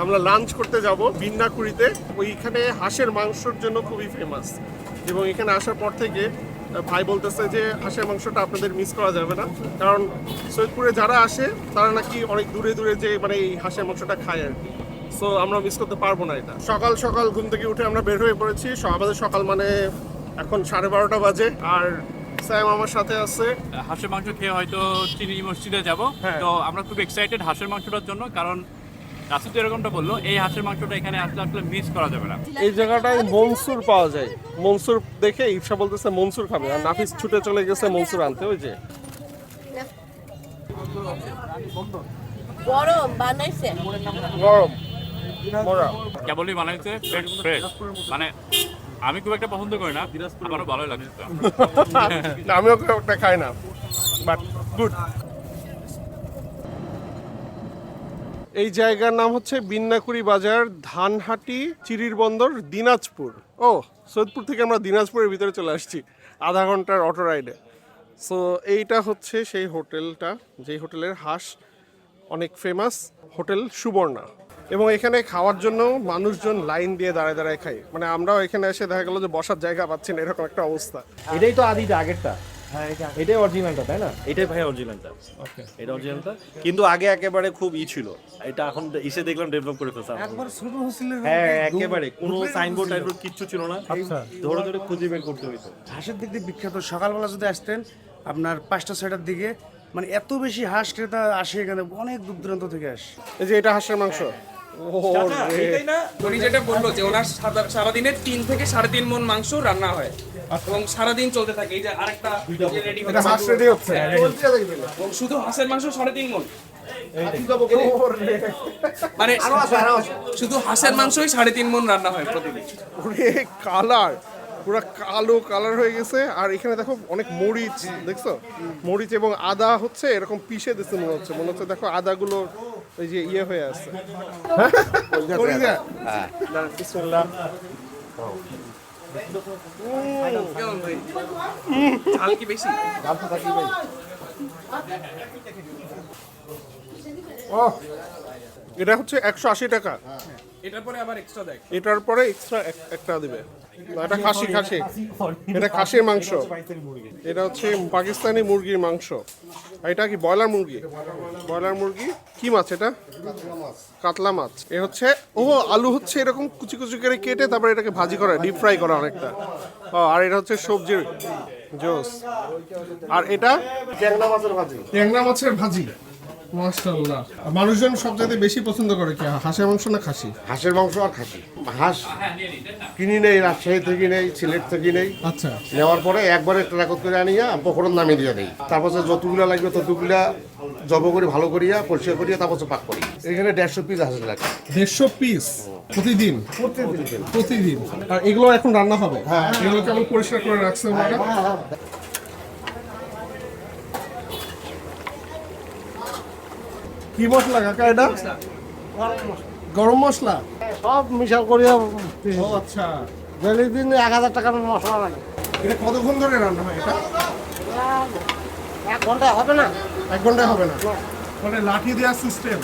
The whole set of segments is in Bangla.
আমরা লাঞ্চ করতে যাব বিন্নাকুড়িতে। ওইখানে হাঁসের মাংসর জন্য খুবই ফেমাস, এবং এখানে আসার পর থেকে ভাই বলতেছে যে হাঁসের মাংসটা আপনাদের মিস করা যাবে না, কারণ সৈয়দপুরে যারা আসে তারা নাকি অনেক দূরে দূরে যে মানে এই হাঁসের মাংসটা খায় আর কি। সো আমরা মিস করতে পারবো না এটা। সকাল সকাল ঘুম থেকে উঠে আমরা বের হয়ে পড়েছি। আমাদের সকাল মানে এখন 12:30 বাজে, আর স্যাম আমার সাথে আছে। হাঁসের মাংস খেয়ে হয়তো চিনি মসজিদে যাব। হ্যাঁ। তো আমরা খুব এক্সাইটেড হাঁসের মাংসটার জন্য, কারণ রাসেল তো এরকমটা বললো এই হাঁসের মাংসটা এখানে আসলে আসলে মিস করা যাবে না। এই জায়গাটায় মনসুর পাওয়া যায়। মনসুর দেখে ইফসা বলতেছে মনসুর খাবে, আর নাফিস ছুটে চলে গেছে মনসুর আনতে। ওই যে গরম বানাইছে, গরম মরা। কেবলই বানাইছে ফ্রেশ। মানে আমি খুব একটা পছন্দ করি না, আমারও ভালোই লাগছে। না, আমিও ওটা খাই না, বাট গুড। এই জায়গার নাম হচ্ছে বিন্নাকুড়ি বাজার, ধানহাটি, চিরির বন্দর, দিনাজপুর। ও, সৈয়দপুর থেকে আমরা দিনাজপুরের ভিতরে চলে আসছি আধা ঘন্টার অটো রাইডে। সো এইটা হচ্ছে সেই হোটেলটা, যেই হোটেলের হাঁস অনেক ফেমাস, হোটেল সুবর্ণা। এবং এখানে খাওয়ার জন্য মানুষজন লাইন দিয়ে দাঁড়ায় দাঁড়ায় খায়। মানে আমরাও এখানে এসে দেখা গেল যে বসার জায়গা পাচ্ছি না, এরকম একটা অবস্থা। এটাই তো আদিটা, আগেরটা। এটাই অরিজিনালটা, তাই না? এটাই ভাই অরিজিনালটা। ওকে, এটা অরিজিনালটা, কিন্তু আগে একেবারে খুব ছিল। এটা এখন এসে দেখলাম ডেভেলপ করে ফেলছে একবার ছোট হচ্ছিল। হ্যাঁ, একেবারে কোনো সাইনবোর্ড টাইপের কিচ্ছু ছিল না। ধরে ধরে খুঁজে বের করতে হইতো। হাঁসের দিক দিয়ে বিখ্যাত। সকালবেলা যদি আসতেন আপনার 5টা-6টার দিকে, মানে এত বেশি হাঁস ক্রেতা আসে এখানে, অনেক দূর দূরান্ত থেকে আসে। এই যে এটা হাঁসের মাংস। উনি যেটা বললো যে ওনার সারাদিনে 3 থেকে 3.5 মণ মাংস রান্না হয় এবং সারাদিন চলতে থাকে। এই যে আরেকটা রেডি এটা হাঁস রেডি হচ্ছে। এবং শুধু হাঁসের মাংস 3.5 মণ, মানে শুধু হাঁসের মাংসই 3.5 মণ রান্না হয় প্রতিদিন। ওরে কালার, পুরো কালো কালার হয়ে গেছে। আর এখানে দেখো অনেক মরিচ, দেখছো? মরিচ এবং আদা হচ্ছে এরকম পিষে দিচ্ছে মনে হচ্ছে দেখো আদাগুলো ওই যে ইয়ে হয়ে আছে। কেমন ভাই, ঝাল কি বেশি? এটা হচ্ছে 180 টাকা। এটার পরে আবার এক্সট্রা দেয়। এটার পরে এক্সট্রা একটা দিবে। না, এটা খাসি। এটা খাসির মাংস। এটা হচ্ছে পাকিস্তানি মুরগির মাংস। আর এটা কি ব্রয়লার মুরগি? ব্রয়লার মুরগি। কি মাছ এটা? কাতলা মাছ। এ হচ্ছে আলু হচ্ছে এরকম কুচি কুচি করে কেটে তারপরে এটাকে ভাজি করা, ডিপ ফ্রাই করা অনেকটা। আর এটা হচ্ছে সবজির জোস। আর এটা ট্যাংরা মাছের ভাজি। মাশাআল্লাহ। মানুষজন সবচেয়ে বেশি পছন্দ করে কি, হাঁসের মাংস না খাসি? হাঁসের মাংস আর খাসি। হাঁস কিনি নেই, রাজশাহী থেকে নেই, সিলেট থেকে নেই। আচ্ছা। নেওয়ার পরে একবারে ট্রাকত করে আনিয়া পকড়ন নামিয়ে দিয়ে দেই। তারপর যতগুলা লাগবে ততগুলা জব করে ভালো করিয়া পরিষ্কার করিয়া তারপর পাক করি। এখানে 150 পিস হাঁস লাগে। 150 পিস প্রতিদিন? প্রতিদিন। আর এগুলো এখন রান্না হবে? হ্যাঁ, এগুলো কেমন পরিষ্কার করে রাখছে ওনারা? কি মশলা কাকা এটা? গরম মশলা সব মিশাল করিয়া ও আচ্ছা। ডেলি দিন 1000 টাকার মশলা লাগে। এটা কতক্ষণ ধরে রান্না হয় এটা? 1 ঘন্টায় হবে না। 1 ঘন্টায় হবে না। মানে লাঠি দেওয়ার সিস্টেম,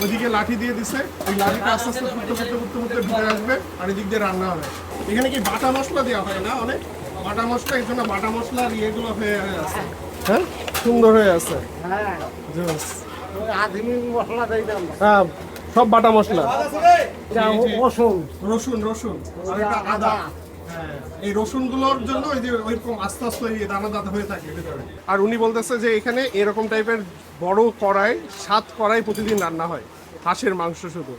ওইদিকে লাঠি দিয়ে দিছে, ওই লাঠিটা আস্তে আস্তে ফুটতে ঢুকে আসবে, আর এদিক দিয়ে রান্না হবে। এখানে কি বাটা মশলা দেওয়া হয় না? অনেক বাটা মশলা, এই জন্য বাটা মশলার ইয়েগুলো হয়ে আছে। হ্যাঁ, সুন্দর হয়ে আছে। হ্যাঁ, জোস। আধুনি মশলা দেই দাম। হ্যাঁ, সব বাটা মশলা। রসুন রসুন আর এটা আদা। হ্যাঁ, এই রসুনগুলোর জন্য ওই যে ওইরকম আস্তে আস্তে দানা দানা হয়ে থাকে ভিতরে। আর উনি বলতেছে যে এখানে এরকম টাইপের বড় কড়াই, 7 কড়াই প্রতিদিন রান্না হয় হাঁসের মাংস শুধু।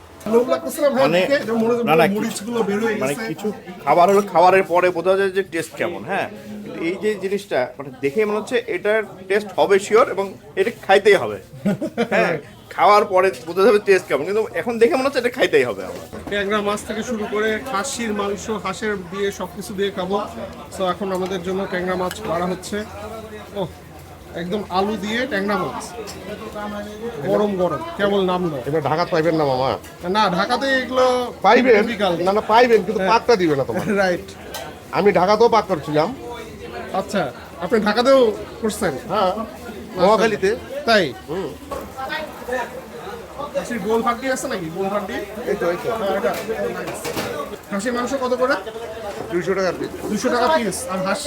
মানে মরিচগুলো বের হয়ে মানে গেছে। কিছু খাবার হলো, খাবারের পরে বোঝা যায় যে টেস্ট কেমন। হ্যাঁ, কিন্তু এই যে জিনিসটা মানে দেখে মনে হচ্ছে এটার টেস্ট হবে শিওর, এবং এটা খাইতেই হবে। হ্যাঁ, খাওয়ার পরে বোঝা যাবে টেস্ট কেমন, কিন্তু এখন দেখে মনে হচ্ছে এটা খাইতেই হবে আমার। ট্যাংরা মাছ থেকে শুরু করে খাসির মাংস, হাঁসের দিয়ে সবকিছু দিয়ে খাবো। তো এখন আমাদের জন্য ট্যাংরা মাছ করা হচ্ছে। ও, একদম আলু দিয়ে ট্যাংরা মাছ, গরম গরম, কেবল নাম নয়। এটা ঢাকা পাইবেন না মামা? না, ঢাকাতে এগুলো পাইবেন typical। না, পাইবেন, কিন্তু পাকটা দিবে না তোমার। রাইট। আমি ঢাকাতেও পাক করছিলাম। আচ্ছা, আপনি ঢাকাতেও করছেন? হ্যাঁ, নোয়াখালীতে। তাই? খাসির গোল ফাটি আছে নাকি? গোল ফাটি এই তো এটা খাসির মাংস কত করে? 200 টাকা পিস, 200 টাকা পিস। আর হাঁস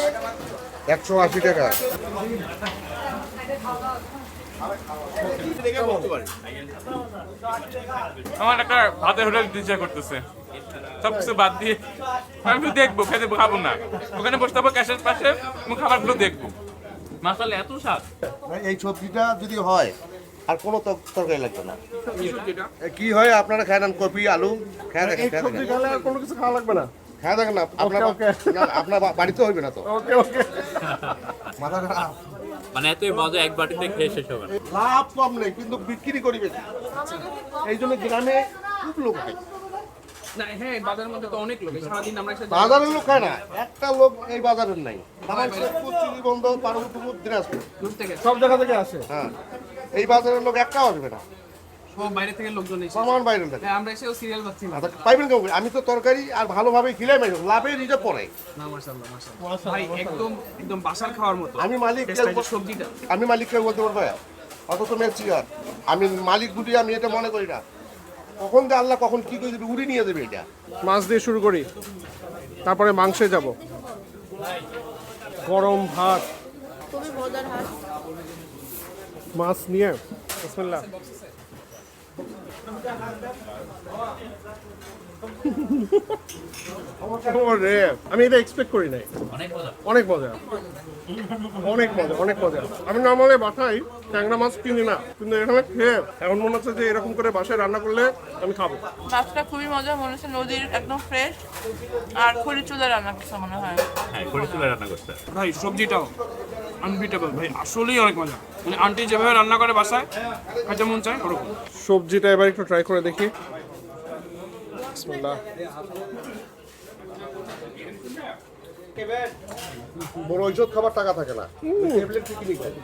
180 টাকা। আমার একটা ভাতের হোটেল ইচ্ছা করতেছে, সব কিছু বাদ দিয়ে আমি শুধু দেখবো, খেতে খাবো না, ওখানে বসে থাকবো ক্যাশের পাশে, আমি খাবারগুলো দেখবো। মাসালে এত স্বাদ। এই সবজিটা যদি হয় আর কোনো তরকারি লাগবে না। কি সবজিটা? কি হয় আপনারা খায় নেন, কপি আলু খায় এই দেখেন, সবজি খেলে আর কোনো কিছু খাওয়া লাগবে না। খায় দেখেন না আপনার ওকে। না, আপনার বাড়িতে হইবে না তো। ওকে ওকে। মাথা খারাপ। মানে এতই মজা এক বাটিতে খেয়ে শেষ হবে না। লাভ কম নেই কিন্তু বিক্রি করি বেশি, এই জন্য গ্রামে খুব লোক খায়। না হ্যাঁ, বাজারের মধ্যে তো অনেক লোক, সারাদিন আমরা একসাথে বাজারের লোক খায় না, একটা লোক এই বাজারের নাই। চিলিবন্ধ, পার্বতীপুর, দিনাজপুর, দূর থেকে সব জায়গা থেকে আসে। হ্যাঁ, এই বাজারের লোক একটাও আসবে না, সব বাইরে থেকে লোকজন এসে, সমান বাইরে থাকে। হ্যাঁ, আমরা এসেও সিরিয়াল পাচ্ছি না। পাইবেন কেউ? আমি তো তরকারি আর ভালোভাবে খিলাই পাই, লাভে নিজে পড়ে। না মাশাআল্লাহ মাশাআল্লাহ ভাই, একদম একদম বাসার খাওয়ার মতো। আমি মালিক, টেস্টটা, সবজিটা আমি মালিককে বলতে পারবো অত তো মেয়েছি আর আমি মালিক গুটি, আমি এটা মনে করি না। কখন যে আল্লাহ কখন কি করে দেবে, উড়ি নিয়ে দেবে এটা। মাছ দিয়ে শুরু করি, তারপরে মাংসে যাব। গরম ভাত, খুবই মজার হাঁস। মাছ নিয়ে বিসমিল্লাহ। ওরে, আমি এটা এক্সপেক্ট করি নাই। অনেক মজা, অনেক মজা, অনেক মজা। আমি নর্মালি বাসায় ট্যাংরা মাছ কিনি না, কিন্তু এখানে খেয়ে এখন মনে হচ্ছে যে এরকম করে বাসায় রান্না করলে আমি খাবো। মাছটা খুবই মজা, মনে হচ্ছে নদীর একদম ফ্রেশ, আর খড়ি চুলা রান্না করছে মনে হয়। হ্যাঁ, করে চুলে রান্না করতে। ভাই, সবজিটাও আনবিটেবল ভাই, আসলেই অনেক মজা। মানে আন্টি যেভাবে রান্না করে বাসায়, খাইতে মন চায় ওরকম। সবজিটা এবার একটু ট্রাই করে দেখি। বিসমিল্লাহ। বড় ঔষধ খাবার টাকা থাকে না, ট্যাবলেট কিনে খায়।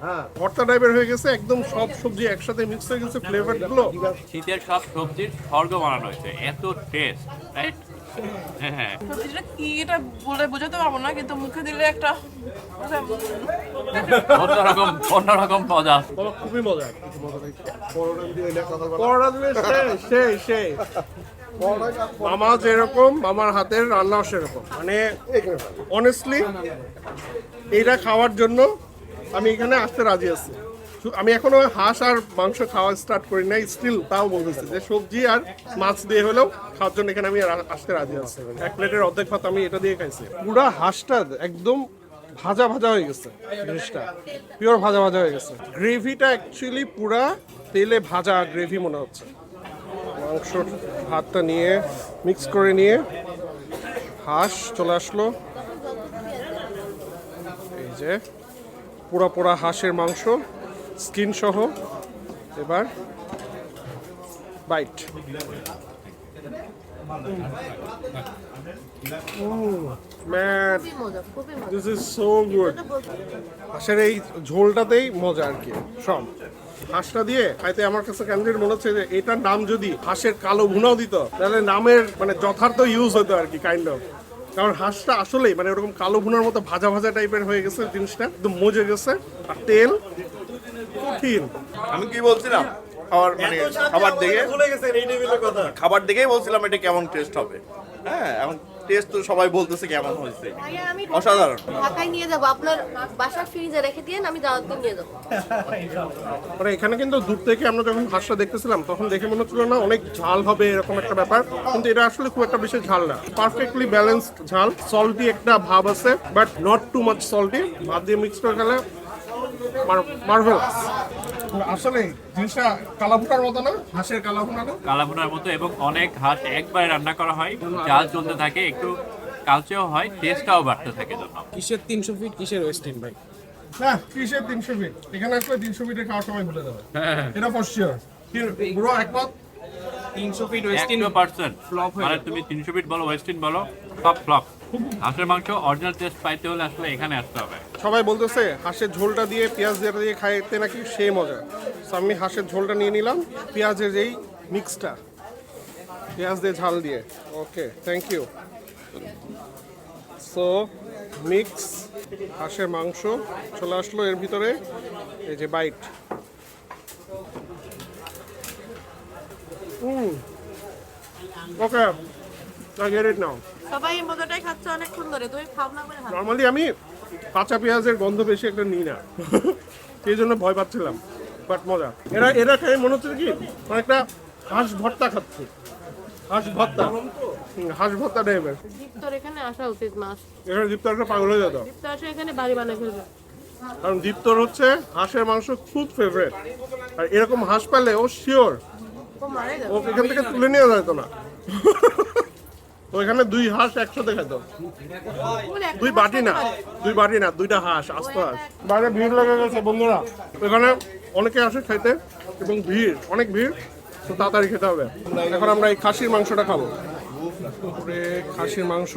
হ্যাঁ, ভর্তা টাইপের হয়ে গেছে, একদম সব সবজি একসাথে মিক্স হয়ে গেছে, ফ্লেভার গুলো। শীতের সব সবজির স্বর্গ বানানো হয়েছে, এত টেস্ট, রাইট? হ্যাঁ, সবজিটা কি এটা বলে বোঝাতে পারবো না, কিন্তু মুখে দিলে একটা অন্যরকম মজা। বাবা, খুবই মজা। পরোটা দিয়ে এলে সকালবেলা পরোটা দিলে সেই মামা যেরকম, মামার হাতের রান্নাও সেরকম। মানে অনেস্টলি এইটা খাওয়ার জন্য আমি এখানে আসতে রাজি আছি। আমি এখনো হাঁস আর মাংস খাওয়া স্টার্ট করি নাই, স্টিল তাও বলতেছি যে সবজি আর মাছ দিয়ে হলেও খাওয়ার জন্য এখানে আমি আসতে রাজি আছি। এক প্লেটের অর্ধেক ভাত আমি এটা দিয়ে খাইছি। পুরা হাঁসটা একদম ভাজা ভাজা হয়ে গেছে, জিনিসটা পিওর ভাজা ভাজা হয়ে গেছে। গ্রেভিটা অ্যাকচুয়ালি পুরা তেলে ভাজা গ্রেভি মনে হচ্ছে। মাংস ভাতটা নিয়ে মিক্স করে নিয়ে হাঁস চলে আসলো, এই যে পোড়া পোড়া হাঁসের মাংস স্কিন সহ। এবার বাইট। ম্যান, মজা, খুবই মজা। This is so good. হাঁসের এই ঝোলটাতেই মজা আর কি সব। হাঁসটা দিয়ে খাইতে আমার কাছে ক্যান্ডিডেট মনে হচ্ছে যে এটার নাম যদি হাঁসের কালো ভুনাও দিত, তাহলে নামের মানে যথার্থ ইউজ হতো আর কি, কাইন্ড অফ। কারণ হাঁসটা আসলেই মানে ওরকম কালো ভুনার মতো ভাজা ভাজা টাইপের হয়ে গেছে জিনিসটা, একদম মজে গেছে। আর তেল কঠিন। আমি কি বলছিলাম, খাবার মানে খাবার দেখেই বলছিলাম এটা কেমন টেস্ট হবে। হ্যাঁ, এখন টেস্ট তো সবাই বলতেছে কেমন হয়েছে, ভাইয়া, আমি অসাধারণ। ঢাকায় নিয়ে যাবো, আপনার বাসার ফ্রিজে রেখে দিয়ে আমি দাওয়াতে নিয়ে যাবো। মানে এখানে কিন্তু দূর থেকে আমরা যখন হাঁসটা দেখতেছিলাম তখন দেখে মনে হচ্ছিল না অনেক ঝাল হবে এরকম একটা ব্যাপার, কিন্তু এটা আসলে খুব একটা বেশি ঝাল না, পারফেক্টলি ব্যালেন্সড ঝাল। সল্টি একটা ভাব আছে, but not too much salty. ভাত দিয়ে মিক্স করে খেলে মার্ভেলাস। আসলে জিনিসটা কালাভুনার মতো না, হাঁসের কালাভুনাটা কালাভুনার মতো, এবং অনেক হাঁস একবারে রান্না করা হয়, জাল চলতে থাকে, একটু কালচেও হয়, টেস্টটাও বাড়তে থাকে জন্য। কিসের 300 ফিট, কিসের ওয়েস্টিন ভাই? না, কিসের 300 ফিট? এখানে আসলে 300 ফিটের খাওয়ার সময় ভুলে যাবে, এটা ফর শিওর। পুরো একমত। 300 ফিট ওয়েস্টিন 100% flop হয়ে মানে যাবে। তুমি 300 ফিট বলো, ওয়েস্টিন বলো, সব ফ্লপ। হাঁসের মাংস অরিজিনাল টেস্ট পাইতে হলে আসলে এখানে আসতে হবে। সবাই বলতেছে হাঁসের ঝোলটা দিয়ে পেঁয়াজ দিয়ে খাইতে নাকি সেই মজা। So আমি হাঁসের ঝোলটা নিয়ে নিলাম, পেঁয়াজের এই মিক্সটা, পেঁয়াজ দিয়ে ঝাল দিয়ে। Okay, thank you. So mix হাঁসের মাংস চলে আসলো এর ভিতরে, এই যে bite. Okay I get it now. সবাই এই মজাটাই খাচ্ছে অনেকক্ষণ ধরে, তুমি খাও না করে নর্মালি আমি কাঁচা পেঁয়াজের গন্ধ বেশি একটা নিই না, সেই জন্য ভয় পাচ্ছিলাম, বাট মজা। এরা খেয়ে মনে হচ্ছে কি অনেকটা হাঁস ভর্তা খাচ্ছে, হাঁস ভর্তা টাইপের। তোর এখানে আসা উচিত মাছ, এখানে দীপ্তর একটা পাগল হয়ে যেত, তো আসে এখানে বাড়ি বানিয়ে ফেলবে। কারণ দীপ্তর হচ্ছে হাঁসের মাংস খুব ফেভারিট, আর এরকম হাঁস পেলে ও শিওর ও মারা যাবে। ও এখান থেকে তুলে নিয়ে যেত না। তো এখানে 2 হাঁস একসাথে খেত, বলে একটা 2 বাটি না, 2 বাটি না, 2টা হাঁস, আস্ত হাঁস। বাইরে ভিড় লেগে গেছে বন্ধুরা, এখানে অনেকে আসে খাইতে এবং ভিড়, অনেক ভিড়, তো তাড়াতাড়ি খেতে হবে। এখন আমরা এই খাসির মাংসটা খাবো। তারপরে খাসির মাংস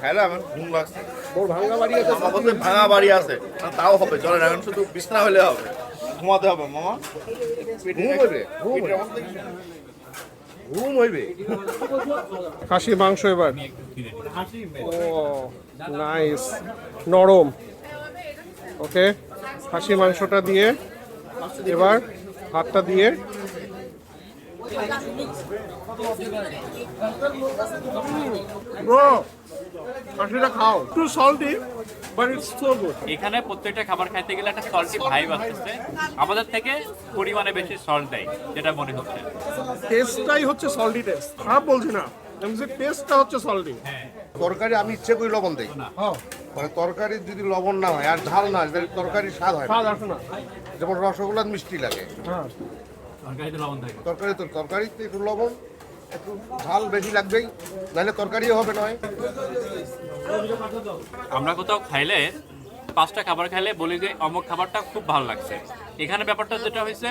খাইলাম ঘুম লাগছে, ওর ভাঙ্গা বাড়ি আছে, অবশ্যই ভাঙা বাড়ি আছে, তাও হবে, চলেন এখন শুধু বিছনা হলে হবে, ঘুমাতে হবে মামা। ঘুম হইবে। খাসির মাংস এবার। ও নাইস, নরম। ওকে, খাসির মাংসটা দিয়ে এবার ভাতটা দিয়ে ব্রো, খাসিটা খাও, একটু salty but it's so good. এখানে প্রত্যেকটা খাবার খাইতে গেলে একটা সল্টি ভাইব আসছে, আমাদের থেকে পরিমাণে বেশি সল্ট দেয় যেটা মনে হচ্ছে। টেস্টটাই হচ্ছে সল্টি টেস্ট, খারাপ বলছি না, টেস্টটা হচ্ছে সল্টি। তরকারি আমি ইচ্ছে করি লবণ দিই, মানে তরকারি যদি লবণ না হয় আর ঝাল না হয় তাহলে তরকারির স্বাদ হয় না। স্বাদ আসে না। যেমন রসগোল্লা মিষ্টি লাগে, হ্যাঁ, তরকারিতে লবণ থাকে। তরকারিতে একটু লবণ, একটু ঝাল বেশি লাগবেই, নাহলে তরকারিও হবে নয়। আমরা কোথাও খাইলে 5টা খাবার খাইলে বলি যে অমুক খাবারটা খুব ভালো লাগছে। এখানে ব্যাপারটা যেটা হয়েছে,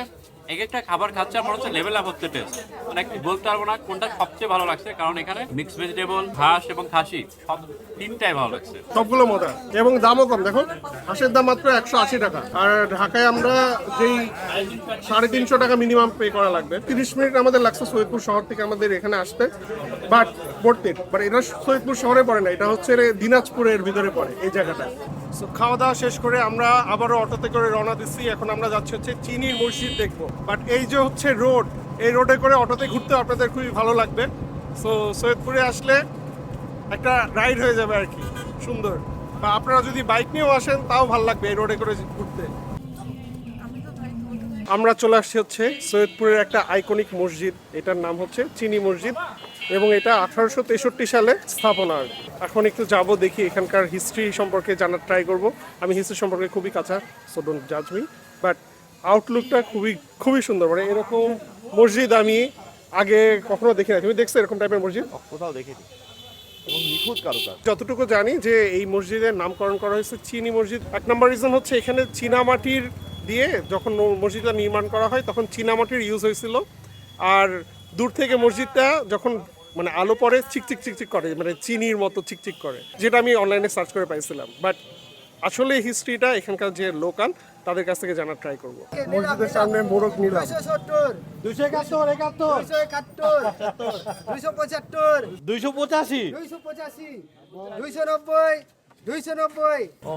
এক একটা খাবার খাচ্ছে আমার হচ্ছে লেভেল আপ হচ্ছে টেস্ট, মানে একটু বলতে পারবো না কোনটা সবচেয়ে ভালো লাগছে, কারণ এখানে মিক্স ভেজিটেবল, হাঁস এবং খাসি সব 3টাই ভালো লাগছে। সবগুলো মজা এবং দামও কম। দেখো হাঁসের দাম মাত্র 180 টাকা, আর ঢাকায় আমরা যেই 350 টাকা মিনিমাম পে করা লাগবে। 30 মিনিট আমাদের লাগছে সৈয়দপুর শহর থেকে আমাদের এখানে আসতে, বাট পড়তে, বাট এটা সৈয়দপুর শহরে পড়ে না, এটা হচ্ছে দিনাজপুরের ভিতরে পড়ে এই জায়গাটা। সো খাওয়া দাওয়া শেষ করে আমরা আবারও অটোতে করে রওনা দিচ্ছি। এখন আমরা যাচ্ছি হচ্ছে চিনির মসজিদ দেখবো, বাট এই যে হচ্ছে রোড, এই রোডে করে অটোতে ঘুরতে আপনাদের খুবই ভালো লাগবে। সো সৈয়দপুরে আসলে একটা রাইড হয়ে যাবে আর কি, সুন্দর। বা আপনারা যদি বাইক নিয়েও আসেন তাও ভালো লাগবে এই রোডে করে ঘুরতে। আমরা চলে আসছি হচ্ছে সৈয়দপুরের একটা আইকনিক মসজিদ, এটার নাম হচ্ছে চিনি মসজিদ এবং এটা 1863 সালে স্থাপনা। এখন একটু যাব দেখি এখানকার হিস্ট্রি সম্পর্কে জানার ট্রাই করব। আমি হিস্ট্রি সম্পর্কে খুবই কাঁচা, সো ডোন্ট জাজ মি, বাট আউটলুকটা খুবই সুন্দর। মানে এরকম মসজিদ আমি আগে কখনো দেখি না। তুমি দেখছো এরকম টাইপের মসজিদ? কোথাও দেখিনি এবং নিখুঁত কারুকাজ। যতটুকু জানি যে এই মসজিদের নামকরণ করা হয়েছে চিনি মসজিদ। 1 নম্বর রিজন হচ্ছে এখানে চীনামাটির দিয়ে যখন মসজিদটা নির্মাণ করা হয় তখন চীনামাটির ইউজ হয়েছিল, আর দূর থেকে মসজিদটা যখন মানে আলো পরে চিকচিক করে, মানে চিনির মতো চিকচিক করে, যেটা আমি অনলাইনে সার্চ করে পাইছিলাম। বাট আসলে হিস্ট্রিটা এখানকার যে লোকাল তাদের কাছ থেকে জানার ট্রাই করব। মসজিদের সামনে মোড়ক নিলাম 290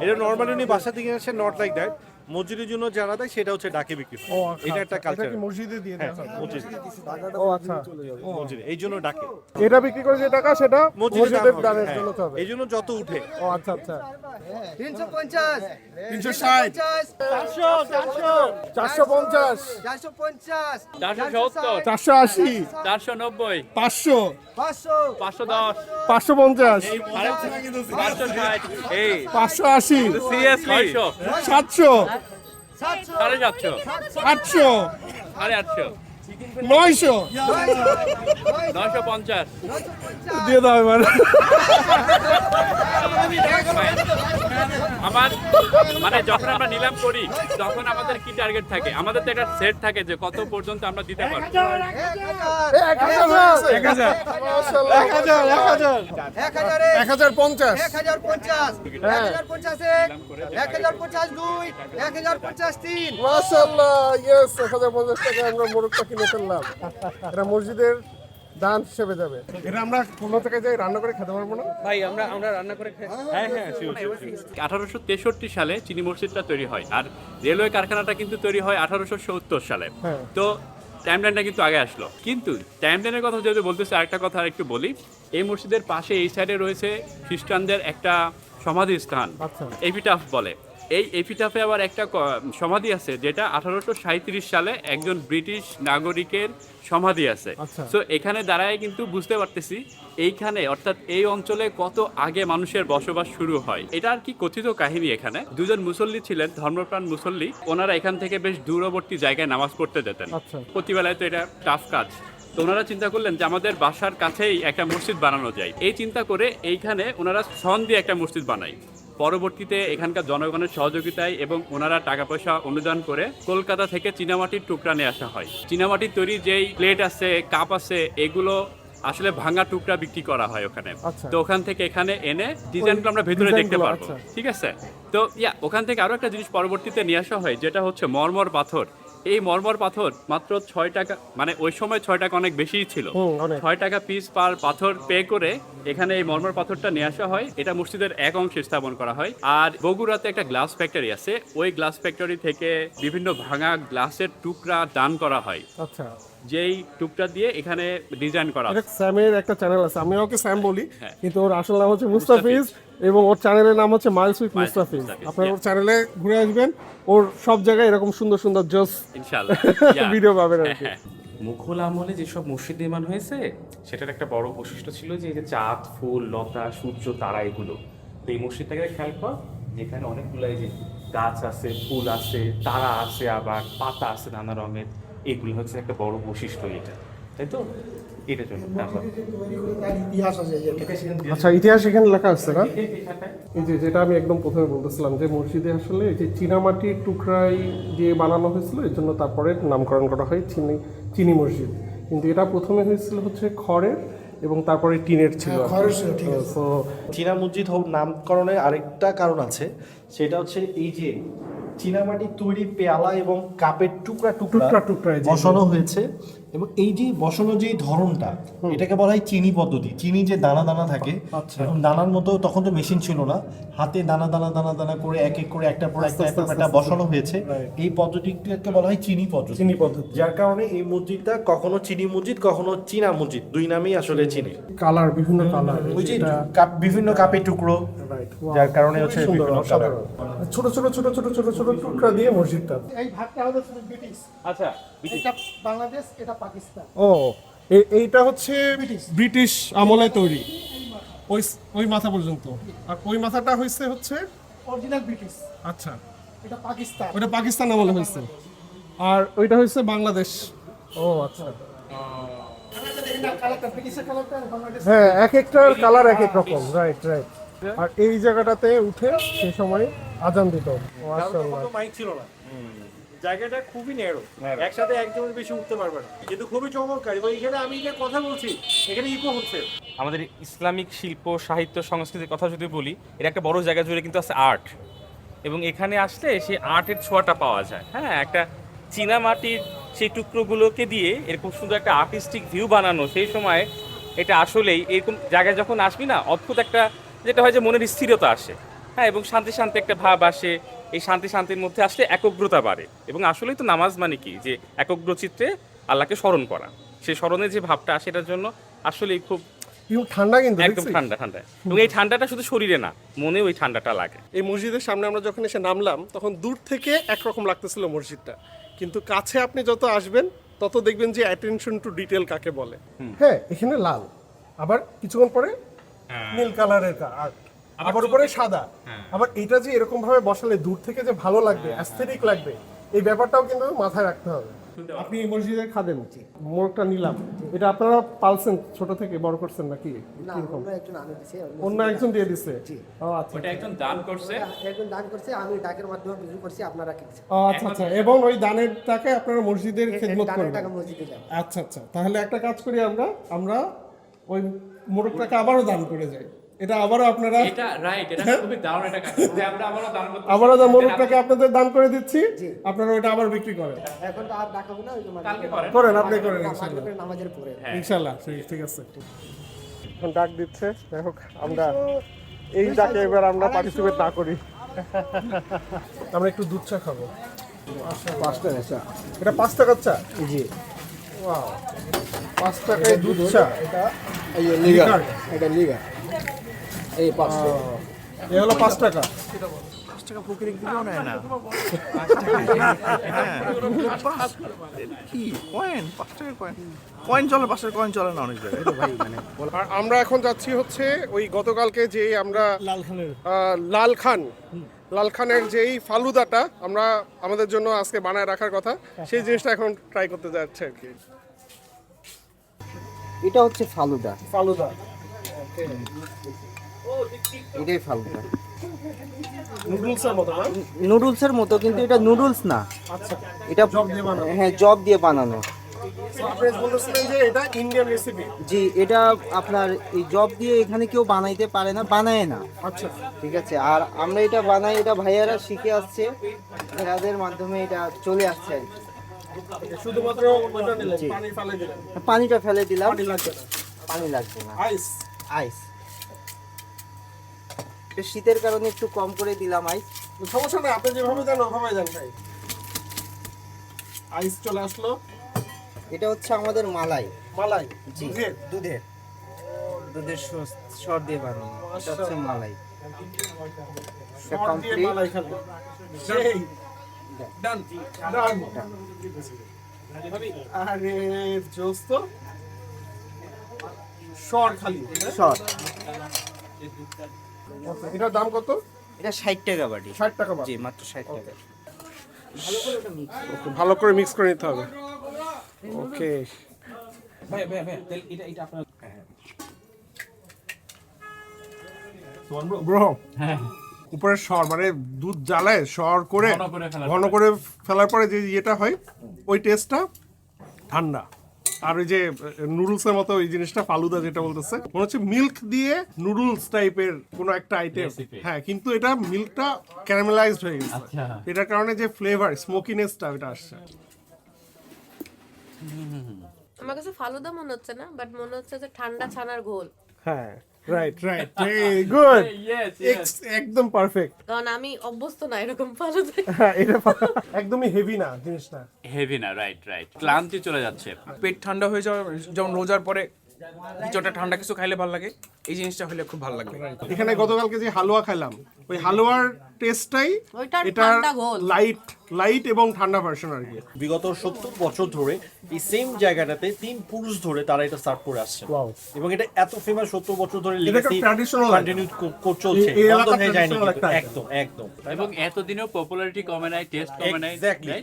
এটা নরমালি উনি বাসা থেকে আসে, নট লাইক দ্যাট। মসজিদের জন্য যারা দেয় সেটা হচ্ছে ডাকে বিক্রি হয়। এটা একটা কালচার, মসজিদে দিয়ে দেওয়া হয়। মসজিদ, ও আচ্ছা, মসজিদ এই জন্য ডাকে। এটা বিক্রি করে যে টাকা সেটা মসজিদের দানের হ্যাঁ, জন্য হবে। এই জন্য যত উঠে। ও আচ্ছা আচ্ছা, 350 360 450 450 470, 480 490, 500 510, 550 560, এই 580 সিএসলি 700 750, 800 850, 900 950। দিয়ে দাও এবার। আমার মানে যখন আমরা নিলাম করি তখন আমাদের কি টার্গেট থাকে, আমাদের তো একটা সেট থাকে যে কত পর্যন্ত আমরা দিতে পারবো। 1050 মাশাআল্লাহ, ইয়েস 1050 টাকা আমরা মোরগটা কিনে ফেললাম। এটা মসজিদের দান হিসেবে যাবে। এটা আমরা কোনো থেকে যাই রান্না করে খেতে পারবো না? ভাই আমরা রান্না করে হ্যাঁ 1863 সালে চিনি মসজিদটা তৈরি হয়, আর রেলওয়ে কারখানাটা কিন্তু তৈরি হয় 1870 সালে। হ্যাঁ। তো টাইমলাইনটা কিন্তু আগে আসলো, কিন্তু টাইমলাইনের কথা যদি বলতেছে আরেকটা কথা আরেকটু বলি। এই মসজিদের পাশে এই সাইডে রয়েছে খ্রিস্টানদের একটা সমাধি স্থান, আচ্ছা। এপিটাফ বলে। এই এপিটাফে আবার একটা সমাধি আছে যেটা 1837 সালে একজন ব্রিটিশ নাগরিকের সমাধি আছে। আচ্ছা। তো এখানে দাঁড়ায় কিন্তু বুঝতে পারতেছি এইখানে অর্থাৎ এই অঞ্চলে কত আগে মানুষের বসবাস শুরু হয়। এটা আর কি কথিত কাহিনী। এখানে দুজন মুসল্লি ছিলেন, ধর্মপ্রাণ মুসল্লি, ওনারা এখান থেকে বেশ দূরবর্তী জায়গায় নামাজ পড়তে যেতেন। আচ্ছা। প্রতিবেলায় তো এটা টাফ কাজ, তো ওনারা চিন্তা করলেন যে আমাদের বাসার কাছেই একটা মসজিদ বানানো যায়। এই চিন্তা করে এইখানে ওনারা সন দিয়ে একটা মসজিদ বানায়। পরবর্তীতে এখানকার জনগণের সহযোগিতায় এবং ওনারা টাকা পয়সা অনুদান করে কলকাতা থেকে চীনামাটির টুকরা নিয়ে আসা হয়। চীনামাটির তৈরি যেই প্লেট আছে, কাপ আছে, এগুলো আসলে ভাঙা টুকরা বিক্রি করা হয় ওখানে। আচ্ছা। তো ওখান থেকে এখানে এনে ডিজাইনগুলো আমরা ভেতরে দেখতে ডিজাইনগুলো, পারবো। আচ্ছা। ঠিক আছে। তো ওখান থেকে আরো একটা জিনিস পরবর্তীতে নিয়ে আসা হয়, যেটা হচ্ছে মরমর পাথর। এই মরমর পাথর মাত্র 6 টাকা, মানে ওই সময় 6 টাকা অনেক বেশিই ছিল। 6 টাকা পিস পার পাথর পে করে এখানে এই মরমর পাথরটা নিয়ে আসা হয়। এটা মসজিদের এক অংশে স্থাপন করা হয়। আর বগুড়াতে একটা গ্লাস ফ্যাক্টরি আছে, ওই গ্লাস ফ্যাক্টরি থেকে বিভিন্ন ভাঙা গ্লাসের টুকরা দান করা হয়, আচ্ছা। যেই টুকরা দিয়ে এখানে ডিজাইন করা এটা স্যামের একটা চ্যানেল আছে, আমি ওকে স্যাম বলি, হ্যাঁ। কিন্তু ওর আসল নাম হচ্ছে মুস্তাফিজ এবং ওর চ্যানেলের নাম হচ্ছে মাইলস উইথ মুস্তাফিজ। আপনারা ওর চ্যানেলে ঘুরে আসবেন, ওর সব জায়গায় এরকম সুন্দর সুন্দর জোস ইনশাআল্লাহ ভিডিও পাবেন আর কি। মুঘল আমলে যেসব মসজিদ নির্মাণ হয়েছে সেটার একটা বড় বৈশিষ্ট্য ছিল যে এই যে চাঁদ, ফুল, লতা, সূর্য, তারা, এগুলো। তো এই মসজিদটাকে খেয়াল কর, যেখানে অনেকগুলো এই যে গাছ আছে, ফুল আছে, তারা আছে, আবার পাতা আছে নানা রঙের, এগুলো হচ্ছে একটা বড় বৈশিষ্ট্য এটা, তাই তো? এটার জন্য আচ্ছা, ইতিহাস এখানে লেখা আছে না? এই যে যেটা আমি একদম প্রথমে বলতেছিলাম যে মসজিদে আসলে এই যে চীনামাটির টুকরাই দিয়ে বানানো হয়েছিল, এর জন্য তারপরে নামকরণ করা হয় চিনি মসজিদ। কিন্তু এটা প্রথমে হয়েছিল হচ্ছে খড়ের এবং তারপরে টিনের ছিল। তো চীনা মসজিদ হোক নামকরণের আরেকটা কারণ আছে, সেটা হচ্ছে এই যে চীনামাটির তৈরি পেয়ালা এবং কাপের টুকরা টুকরা টুকরা বসানো হয়েছে, এবং এই যে বসানো যে ধরনটা, এটাকে বলা হয় চিনি পদ্ধতি। চিনি যে দানা দানা থাকে, এবং দানার মতো তখন তো মেশিন ছিল না, হাতে দানা দানা দানা দানা করে এক এক করে একটার পর একটা বসানো হয়েছে। এই পদ্ধতিটাকে বলা হয় চিনি পদ্ধতি। যার কারণে এই মসজিদটা কখনো চিনি মসজিদ, কখনো চীনা মসজিদ, দুই নামেই আসলে চিনি। কালার, বিভিন্ন কালার, ওই যে বিভিন্ন কাপের টুকরো, যার কারণে হচ্ছে বিভিন্ন কালার। ছোট ছোট ছোট ছোট ছোট ছোট টুকরা দিয়ে মসজিদটা। এই ভাগটা আমাদের শুধু ব্রিটিশ। আচ্ছা, এটা বাংলাদেশ, এটা পাকিস্তান। ও, এইটা হচ্ছে ব্রিটিশ আমলে তৈরি, ওই মাথা পর্যন্ত। আর ওই মাথাটা হচ্ছে অরিজিনাল ব্রিটিশ। আচ্ছা, এটা পাকিস্তান। ওটা পাকিস্তান আমলে হয়েছে, আর ওইটা হচ্ছে বাংলাদেশ। ও আচ্ছা, কালারটা ব্রিটিশের কালারটা বাংলাদেশ। হ্যাঁ, এক একটার কালার এক এক রকম। Right right. আর এই জায়গাটাতে উঠে সেই সময় আজান দিত। মাশাআল্লাহ। মাইক ছিল না, জায়গাটা খুবই ন্যারো, একসাথে একজনের বেশি উঠতে পারবে না, কিন্তু খুবই চমৎকার। এবং এখানে আমি যে কথা বলছি, এখানে ইকো হচ্ছে। আমাদের ইসলামিক শিল্প, সাহিত্য, সংস্কৃতির কথা যদি বলি, এর একটা বড় জায়গা জুড়ে কিন্তু আছে আর্ট, এবং এখানে আসলে সেই আর্টের ছোঁয়াটা পাওয়া যায়। হ্যাঁ, একটা চীনা মাটির সেই টুকরোগুলোকে দিয়ে এরকম সুন্দর একটা আর্টিস্টিক ভিউ বানানো, সেই সময় এটা আসলেই এরকম জায়গায় যখন আসবি না, অদ্ভুত একটা যেটা হয় যে মনের স্থিরতা আসে। হ্যাঁ, এবং শান্তি শান্তি একটা ভাব আসে। এই শান্তি শান্তির মধ্যে আসলে একাগ্রতা বাড়ে, এবং আসলেই তো নামাজ মানে কি, যে একাগ্র চিত্তে আল্লাহকে স্মরণ করা, সেই স্মরণের যে ভাবটা আসে, এটার জন্য আসলেই খুব ঠান্ডা, কিন্তু একদম ঠান্ডা ঠান্ডা। এবং এই ঠান্ডাটা শুধু শরীরে না, মনেও এই ঠান্ডাটা লাগে। এই মসজিদের সামনে আমরা যখন এসে নামলাম, তখন দূর থেকে একরকম লাগতেছিল মসজিদটা, কিন্তু কাছে আপনি যত আসবেন তত দেখবেন যে অ্যাটেনশন টু ডিটেল কাকে বলে। হ্যাঁ, এখানে লাল, আবার কিছুক্ষণ পরে নীল কালারের আর্ট, আবার উপরে সাদা। আবার এটা যে এরকম ভাবে বসালে দূর থেকে যে ভালো লাগবে, অ্যাস্থেটিক লাগবে, এই ব্যাপারটাও কিন্তু মাথায় রাখতে হবে। আপনি এই মসজিদের খাদেম, মোরগটা নিলাম, এটা আপনারা পালছেন ছোট থেকে বড় করছেন নাকি? অন্য একজন দিয়ে দিছে? ও আচ্ছা, ওটা একজন দান করছে, একজন দান করছে, আমি ডাকের মাধ্যমে বিক্রি করছি, আপনারা কিনছেন। ও আচ্ছা আচ্ছা, এবং ওই দানের টাকায় আপনারা মসজিদের খেদমত দানের করেন? টাকা মসজিদে যাবে। আচ্ছা আচ্ছা, তাহলে একটা কাজ করি, আমরা ওই মোরগটাকে আবারও দান করে যাই। এটা আবারও আপনারা এটা রাইট, এটা খুবই দারুণ একটা কাজ যে আমরা আবারও দান করতে আবারও মোরগটাকে আপনাদের দান করে দিচ্ছি, আপনারা ওটা আবার বিক্রি করেন। এখন তো আর দেখাবো না, ওই যে কালকে করেন। করেন, আপনি করেন ইনশাআল্লাহ। মাগরিবের নামাজের পরে। ইনশাআল্লাহ ঠিক আছে। এখন ডাক দিচ্ছে, যাই হোক আমরা এই ডাকে এবার আমরা পার্টিসিপেট না করি। আমরা একটু দুধ চা খাবো। 5 টাকা চা। এটা 5 টাকার চা? জি। ওয়াও, 5 টাকায় দুধ চা। এটা এই লিগার, এটা লিগার। এই 5 টাকা। এ হলো 5 টাকা। 5 টাকা ফকির দিলেও নেয় না। কি কয়েন? 5 টাকার কয়েন, কয়েন চলে, 5 টাকার কয়েন চলে না অনেক জায়গায়। ভাই মানে আর আমরা এখন যাচ্ছি হচ্ছে ওই গতকালকে যে আমরা লাল খানের যেই ফালুদাটা আমরা আমাদের জন্য আজকে বানায় রাখার কথা, সেই জিনিসটা এখন ট্রাই করতে যাচ্ছে আর কি। এটা হচ্ছে ফালুদা। ফালুদা এটাই ফালুদা। নুডলসের মতো না? নুডলসের মতো, কিন্তু এটা নুডলস না। আচ্ছা, এটা জব দিয়ে বানানো। হ্যাঁ, জব দিয়ে বানানো। আপনি বলতেছিলেন যে এটা ইন্ডিয়ান রেসিপি। জি, এটা আপনার এই জব দিয়ে এখানে কেউ বানাইতে পারে না, বানায় না। আচ্ছা, ঠিক আছে। আর আমরা এটা বানাই, এটা ভাইয়ারা শিখে আসছে, ভাইয়াদের মাধ্যমে এটা চলে আসছে আর কি। শুধুমাত্র ওটা নিলেন, পানি ফেলে দিলেন। পানিটা ফেলে দিলাম। পানি লাগবে না। পানি লাগবে না। আইস। আইস। এটা শীতের কারণে একটু কম করে দিলাম আইস। সমস্যা নেই, আপনি যেভাবে দেন ওভাবে দেন ভাই। আইস চলে আসলো। এটা হচ্ছে আমাদের মালাই। মালাই? জি, দুধের দুধের সর দিয়ে বানানো। এটা হচ্ছে মালাই। এটা সর দিয়ে complete। মালাই খালি। সেই ডান ডান। আরে জোস তো। সর খালি। সর। এটার দাম কত? এটা 60 টাকা বাটি। 60 টাকা বাটি। জি, মাত্র 60 টাকা। ভালো করে মিক্স করে নিতে হবে। ওকে। ব্রো, উপরে সর মানে দুধ জ্বালায় সর করে ঘন করে ফেলার পরে যে ইয়েটা হয়, ওই টেস্টটা ঠান্ডা। আর ওই যে নুডলসের মতো ওই জিনিসটা ফালুদা যেটা বলতেছে, মনে হচ্ছে মিল্ক দিয়ে নুডলস টাইপের কোনো একটা আইটেম। হ্যাঁ, কিন্তু এটা মিল্কটা ক্যারামেলাইজড হয়ে গেছে, এটার কারণে যে ফ্লেভার স্মোকিনেসটা ওটা আসছে। আমার কাছে ফালুদা মনে হচ্ছে না, বাট মনে হচ্ছে যে ঠান্ডা ছানার ঘোল। হ্যাঁ, রাইট গুড, Yes. একদম পারফেক্ট। কারণ আমি অভ্যস্ত না এরকম ফালুদা। হ্যাঁ, এটা একদমই হেভি না জিনিসটা। হেভি না, রাইট রাইট। ক্লান্তি চলে যাচ্ছে। পেট ঠান্ডা হয়ে যাওয়া, যেমন রোজার পরে কিছুটা ঠান্ডা কিছু খাইলে ভালো লাগে, এই জিনিসটা হলে খুব ভালো লাগবে। এখানে গতকালকে যে হালুয়া খেলাম, ওই হালুয়ার টেস্টটাই ওইটার এটা ঠান্ডা ঘোল। লাইট এবং ঠান্ডা ভার্সন আর কি। বিগত 70 বছর ধরে এই সেম জায়গাটাতে 3 পুরুষ ধরে তারা এটা সার্ভ করে আসছে। এবং এটা এত ফেমাস, 70 বছর ধরে লেগেসি কন্টিনিউ চলছে, বন্ধ হয়ে যায়নি কিন্তু। একদম একদম। এবং এতদিনেও পপুলারিটি কমে নাই, টেস্ট কমে নাই। Exactly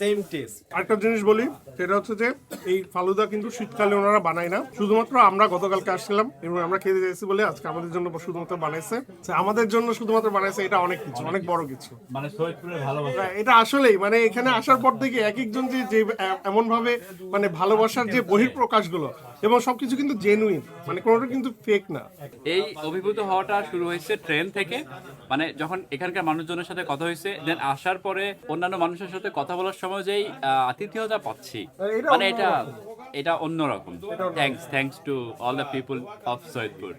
same test. আরেকটা জিনিস বলি, সেটা হচ্ছে যে এই ফালুদা কিন্তু শীতকালে ওনারা বানায় না, শুধুমাত্র আমরা গতকালকে আসছিলাম এবং আমরা খেতে চাইছি বলে আজকে আমাদের জন্য শুধুমাত্র বানাইছে। আমাদের জন্য শুধুমাত্র বানাইছে, এটা অনেক কিছু, অনেক বড় কিছু। মানে সৈয়দপুরের ভালোবাসা। এটা আসলেই মানে এখানে আসার পর থেকে এক একজন যে এমন ভাবে মানে ভালোবাসার যে বহিঃপ্রকাশগুলো, এবং সবকিছু কিন্তু জেনুইন, মানে কোনোটা কিন্তু ফেক না। এই অভিভূত হওয়াটা শুরু হয়েছে ট্রেন থেকে, মানে যখন এখানকার মানুষজনের সাথে কথা হয়েছে, দেন আসার পরে অন্যান্য মানুষের সাথে কথা বলার সময় যেই আতিথেয়তা পাচ্ছি, মানে এটা অন্যরকম। Thanks to all the people of Saidpur.